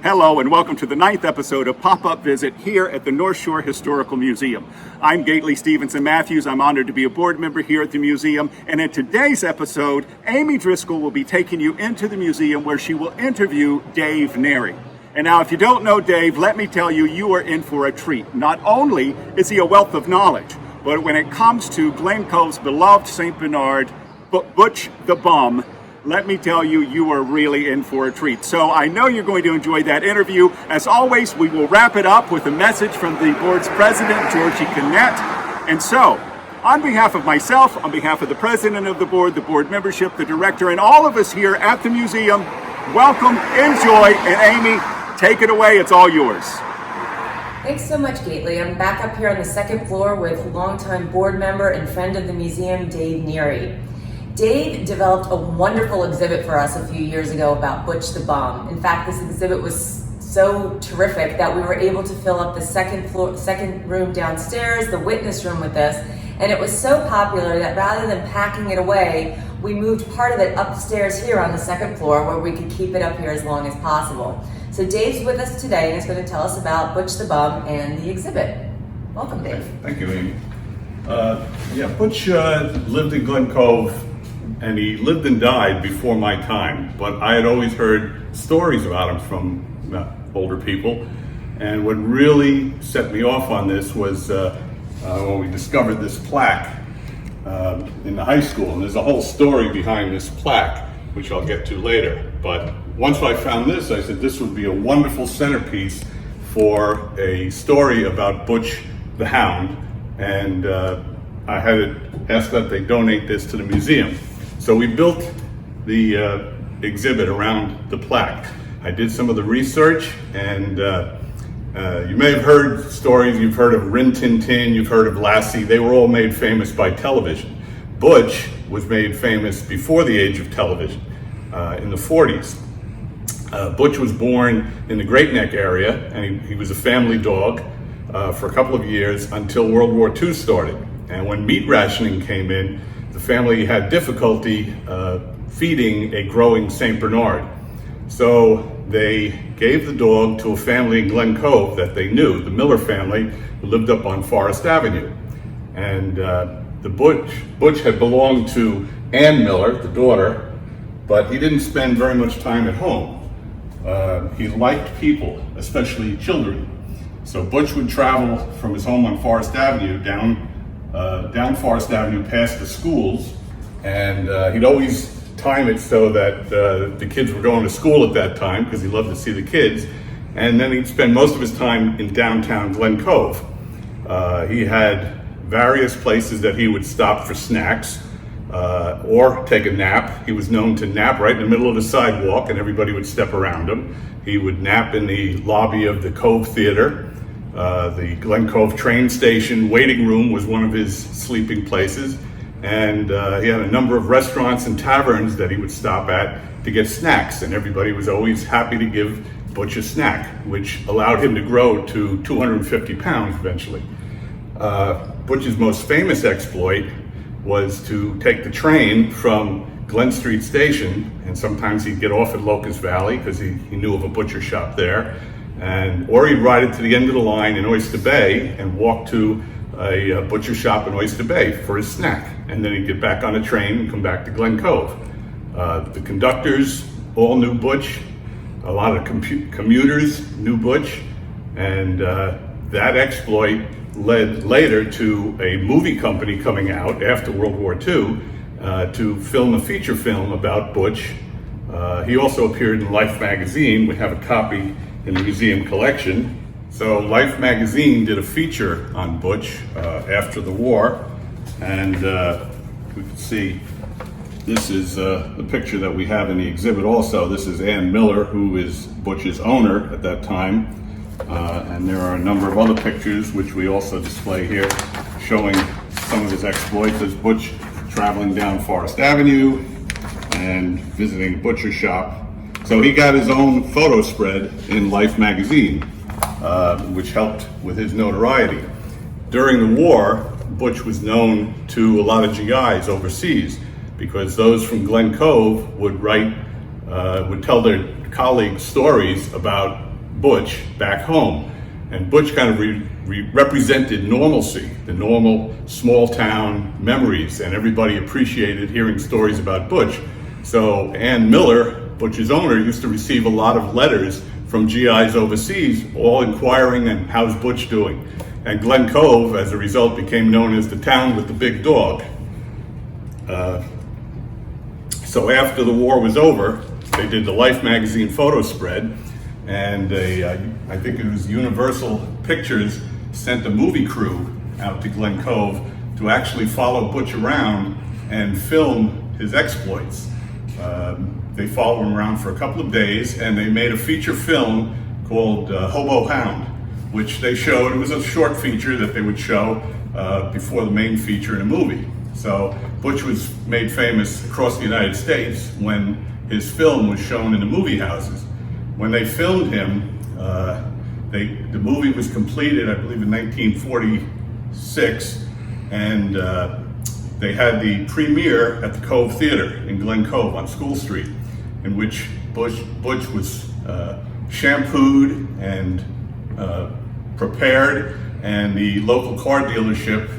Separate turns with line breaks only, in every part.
Hello and welcome to the 9th episode of Pop-Up Visit here at the North Shore Historical Museum. I'm Gately Stevenson Matthews. I'm honored to be a board member here at the museum. And in today's episode, Amy Driscoll will be taking you into the museum where she will interview Dave Nieri. And now, if you don't know Dave, let me tell you, you are in for a treat. Not only is he a wealth of knowledge, but when it comes to Glen Cove's beloved St. Bernard, Butch the Bum, let me tell you, you are really in for a treat. So I know you're going to enjoy that interview. As always, we will wrap it up with a message from the board's president, Georgie Cannett. And so, on behalf of myself, on behalf of the president of the board membership, the director, and all of us here at the museum, welcome, enjoy, and Amy, take it away. It's all yours.
Thanks so much, Gately. I'm back up here on the second floor with longtime board member and friend of the museum, Dave Nieri. Dave developed a wonderful exhibit for us a few years ago about Butch the Bum. In fact, this exhibit was so terrific that we were able to fill up the second room downstairs, the witness room, with this. And it was so popular that rather than packing it away, we moved part of it upstairs here on the second floor where we could keep it up here as long as possible. So Dave's with us today and is going to tell us about Butch the Bum and the exhibit. Welcome, Dave.
Thank you, Amy. Butch lived in Glen Cove, and he lived and died before my time, but I had always heard stories about him from older people. And what really set me off on this was when we discovered this plaque in the high school. And there's a whole story behind this plaque, which I'll get to later. But once I found this, I said this would be a wonderful centerpiece for a story about Butch the Hound. And I had asked that they donate this to the museum. So we built the exhibit around the plaque. I did some of the research, and you may have heard stories. You've heard of Rin Tin Tin, you've heard of Lassie. They were all made famous by television. Butch was made famous before the age of television, in the 40s. Butch was born in the Great Neck area, and he was a family dog for a couple of years until World War II started. And when meat rationing came in, the family had difficulty feeding a growing St. Bernard. So they gave the dog to a family in Glen Cove that they knew, the Miller family, who lived up on Forest Avenue. And the Butch had belonged to Ann Miller, the daughter, but he didn't spend very much time at home. He liked people, especially children. So Butch would travel from his home on Forest Avenue down Forest Avenue past the schools, and he'd always time it so that the kids were going to school at that time because he loved to see the kids, and then he'd spend most of his time in downtown Glen Cove. He had various places that he would stop for snacks or take a nap. He was known to nap right in the middle of the sidewalk and everybody would step around him. He would nap in the lobby of the Cove Theater. The Glen Cove train station waiting room was one of his sleeping places, and he had a number of restaurants and taverns that he would stop at to get snacks, and everybody was always happy to give Butch a snack, which allowed him to grow to 250 pounds eventually. Butch's most famous exploit was to take the train from Glen Street Station, and sometimes he'd get off at Locust Valley because he knew of a butcher shop there, or he'd ride it to the end of the line in Oyster Bay and walk to a butcher shop in Oyster Bay for his snack. And then he'd get back on a train and come back to Glen Cove. The conductors all knew Butch. A lot of commuters knew Butch. And that exploit led later to a movie company coming out after World War II to film a feature film about Butch. He also appeared in Life magazine. We have a copy in the museum collection. So Life magazine did a feature on Butch after the war, and we can see this is the picture that we have in the exhibit also. This is Ann Miller, who is Butch's owner at that time, and there are a number of other pictures which we also display here showing some of his exploits as Butch traveling down Forest Avenue and visiting a butcher shop. So he got his own photo spread in Life magazine, which helped with his notoriety. During the war, Butch was known to a lot of GIs overseas because those from Glen Cove would tell their colleagues stories about Butch back home. And Butch kind of represented normalcy, the normal small town memories, and everybody appreciated hearing stories about Butch. So Ann Miller, Butch's owner, used to receive a lot of letters from GIs overseas, all inquiring on how's Butch doing. And Glen Cove, as a result, became known as the town with the big dog. So after the war was over, they did the Life magazine photo spread, and I think it was Universal Pictures sent a movie crew out to Glen Cove to actually follow Butch around and film his exploits. They followed him around for a couple of days, and they made a feature film called Hobo Hound, which they showed. It was a short feature that they would show before the main feature in a movie. So Butch was made famous across the United States when his film was shown in the movie houses. When they filmed him, the movie was completed, I believe, in 1946, and they had the premiere at the Cove Theater in Glen Cove on School Street, in which Butch was shampooed and prepared, and the local car dealership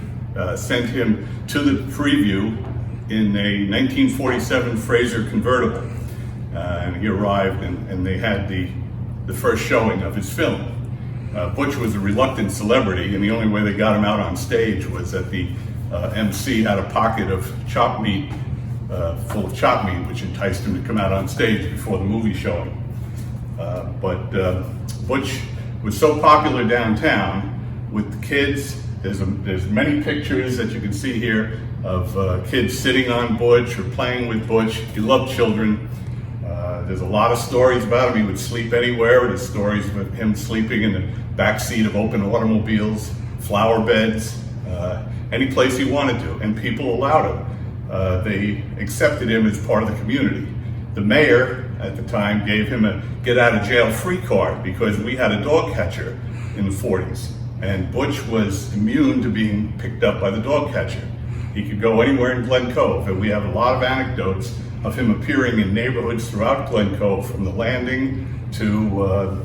sent him to the preview in a 1947 Fraser convertible. And he arrived, and they had the first showing of his film. Butch was a reluctant celebrity, and the only way they got him out on stage was that the MC had a pocket of chopped meat, full of chopped meat, which enticed him to come out on stage before the movie showing. But Butch was so popular downtown with the kids. There's many pictures that you can see here of kids sitting on Butch or playing with Butch. He loved children. There's a lot of stories about him. He would sleep anywhere. There's stories of him sleeping in the back seat of open automobiles, flower beds, any place he wanted to, and people allowed him. They accepted him as part of the community. The mayor at the time gave him a get-out-of-jail-free card because we had a dog catcher in the 40s, and Butch was immune to being picked up by the dog catcher. He could go anywhere in Glen Cove, and we have a lot of anecdotes of him appearing in neighborhoods throughout Glen Cove, from the Landing to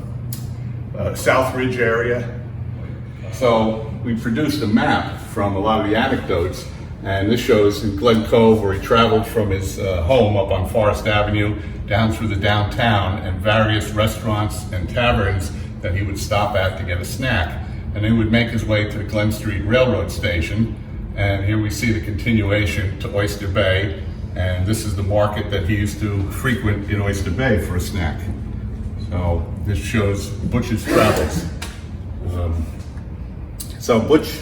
South Ridge area. So we produced a map from a lot of the anecdotes, and this shows in Glen Cove where he traveled from his home up on Forest Avenue down through the downtown and various restaurants and taverns that he would stop at to get a snack. And he would make his way to the Glen Street Railroad Station, and here we see the continuation to Oyster Bay, and this is the market that he used to frequent in Oyster Bay for a snack. So this shows Butch's travels. So Butch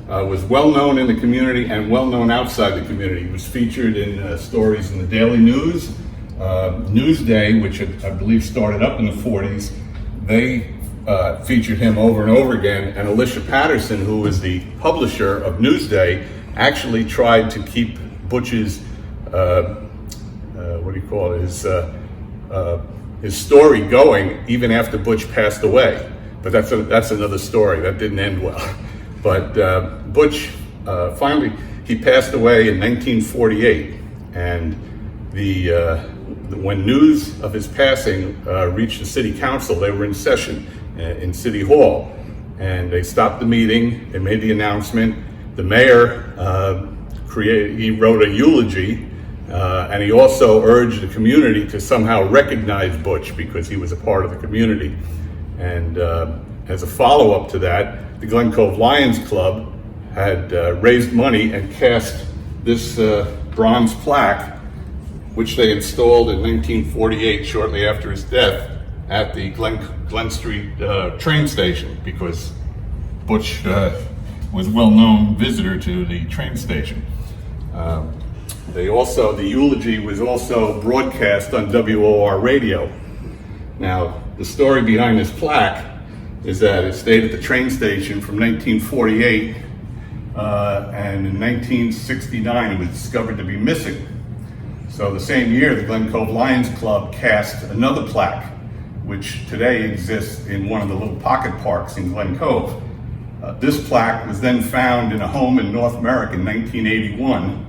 was well known in the community and well known outside the community. He was featured in stories in the Daily News, Newsday, which I believe started up in the 40s. They featured him over and over again, and Alicia Patterson, who was the publisher of Newsday, actually tried to keep Butch's his story going even after Butch passed away. But that's another story. That didn't end well. But Butch finally, he passed away in 1948, and when news of his passing reached the city council, they were in session in City Hall, and they stopped the meeting. They made the announcement. The mayor he wrote a eulogy, and he also urged the community to somehow recognize Butch because he was a part of the community. And as a follow-up to that, the Glen Cove Lions Club had raised money and cast this bronze plaque, which they installed in 1948, shortly after his death, at the Glen Street train station, because Butch was a well-known visitor to the train station. The eulogy was also broadcast on WOR radio. Now, the story behind this plaque is that it stayed at the train station from 1948, and in 1969 it was discovered to be missing. So the same year, the Glen Cove Lions Club cast another plaque, which today exists in one of the little pocket parks in Glen Cove. This plaque was then found in a home in North Merrick in 1981,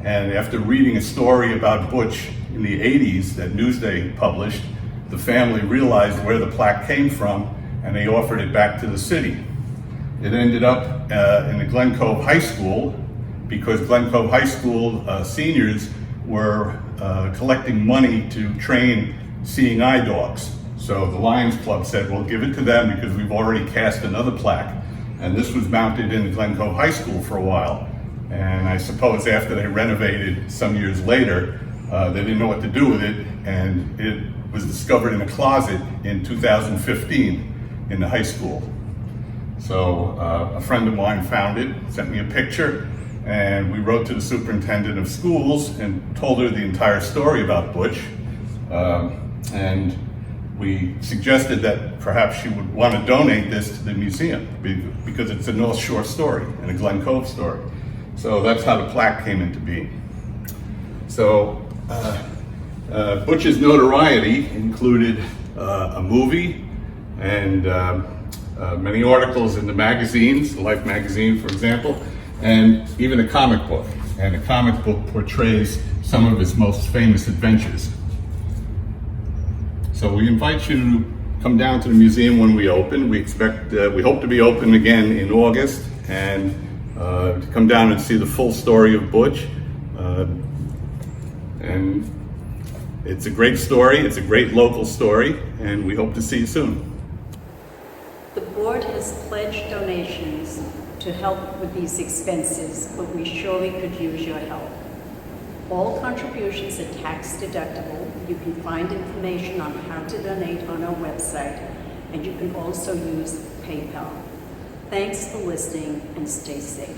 and after reading a story about Butch in the 80s that Newsday published, the family realized where the plaque came from, and they offered it back to the city. It ended up in the Glen Cove High School because Glen Cove High School seniors were collecting money to train seeing eye dogs. So the Lions Club said, well, give it to them because we've already cast another plaque. And this was mounted in the Glen Cove High School for a while. And I suppose after they renovated some years later, they didn't know what to do with it, and it was discovered in a closet in 2015 in the high school. So a friend of mine found it, sent me a picture, and we wrote to the superintendent of schools and told her the entire story about Butch. And we suggested that perhaps she would want to donate this to the museum because it's a North Shore story and a Glen Cove story. So that's how the plaque came into being. So Butch's notoriety included a movie and many articles in the magazines, Life magazine, for example, and even a comic book. And the comic book portrays some of his most famous adventures. So we invite you to come down to the museum when we open. We hope to be open again in August, and to come down and see the full story of Butch. And it's a great story, it's a great local story, and we hope to see you soon.
The board has pledged donations to help with these expenses, but we surely could use your help. All contributions are tax deductible. You can find information on how to donate on our website, and you can also use PayPal. Thanks for listening, and stay safe.